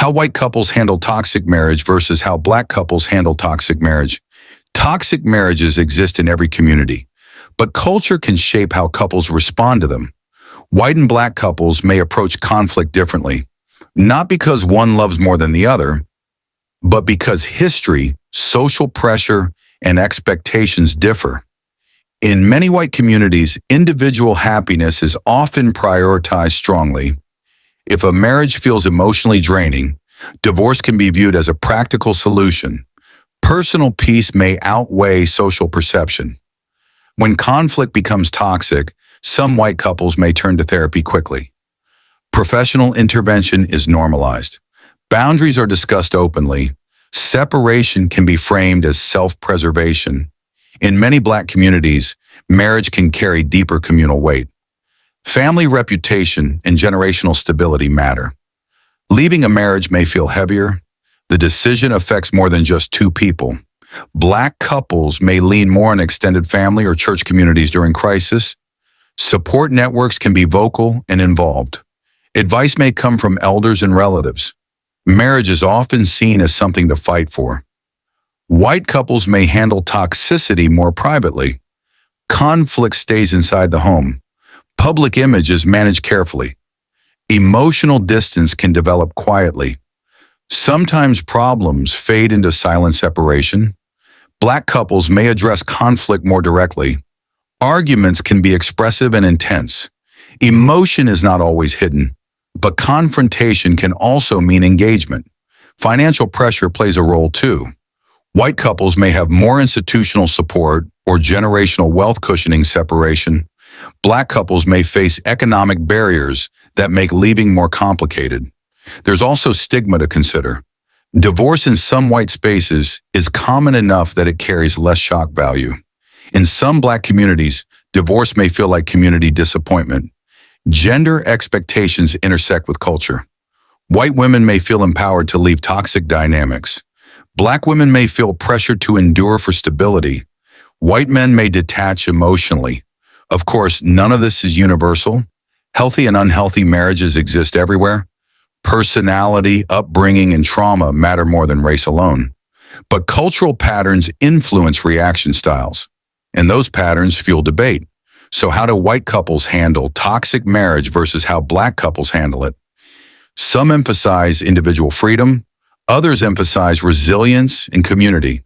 How white couples handle toxic marriage versus how black couples handle toxic marriage. Toxic marriages exist in every community, but culture can shape how couples respond to them. White and black couples may approach conflict differently, not because one loves more than the other, but because history, social pressure, and expectations differ. In many white communities, individual happiness is often prioritized strongly. If a marriage feels emotionally draining, divorce can be viewed as a practical solution. Personal peace may outweigh social perception. When conflict becomes toxic, some white couples may turn to therapy quickly. Professional intervention is normalized. Boundaries are discussed openly. Separation can be framed as self-preservation. In many black communities, marriage can carry deeper communal weight. Family reputation and generational stability matter. Leaving a marriage may feel heavier. The decision affects more than just two people. Black couples may lean more on extended family or church communities during crisis. Support networks can be vocal and involved. Advice may come from elders and relatives. Marriage is often seen as something to fight for. White couples may handle toxicity more privately. Conflict stays inside the home. Public image is managed carefully. Emotional distance can develop quietly. Sometimes problems fade into silent separation. Black couples may address conflict more directly. Arguments can be expressive and intense. Emotion is not always hidden, but confrontation can also mean engagement. Financial pressure plays a role too. White couples may have more institutional support or generational wealth cushioning separation. Black couples may face economic barriers that make leaving more complicated. There's also stigma to consider. Divorce in some white spaces is common enough that it carries less shock value. In some black communities, divorce may feel like community disappointment. Gender expectations intersect with culture. White women may feel empowered to leave toxic dynamics. Black women may feel pressure to endure for stability. White men may detach emotionally. Of course, none of this is universal. Healthy and unhealthy marriages exist everywhere. Personality, upbringing, and trauma matter more than race alone. But cultural patterns influence reaction styles, and those patterns fuel debate. So how do white couples handle toxic marriage versus how black couples handle it? Some emphasize individual freedom, others emphasize resilience and community.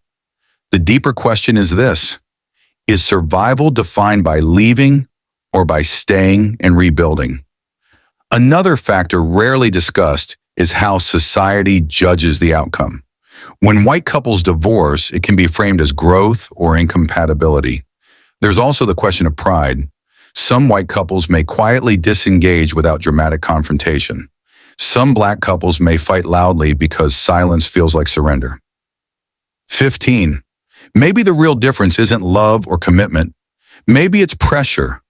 The deeper question is this: is survival defined by leaving or by staying and rebuilding? Another factor rarely discussed is how society judges the outcome. When white couples divorce, it can be framed as growth or incompatibility. There's also the question of pride. Some white couples may quietly disengage without dramatic confrontation. Some black couples may fight loudly because silence feels like surrender. 15. Maybe the real difference isn't love or commitment. Maybe it's pressure,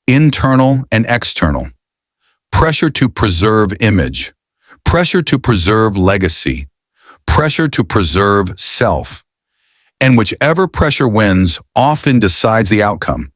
internal and external. Pressure to preserve image, pressure to preserve legacy, pressure to preserve self. And whichever pressure wins often decides the outcome.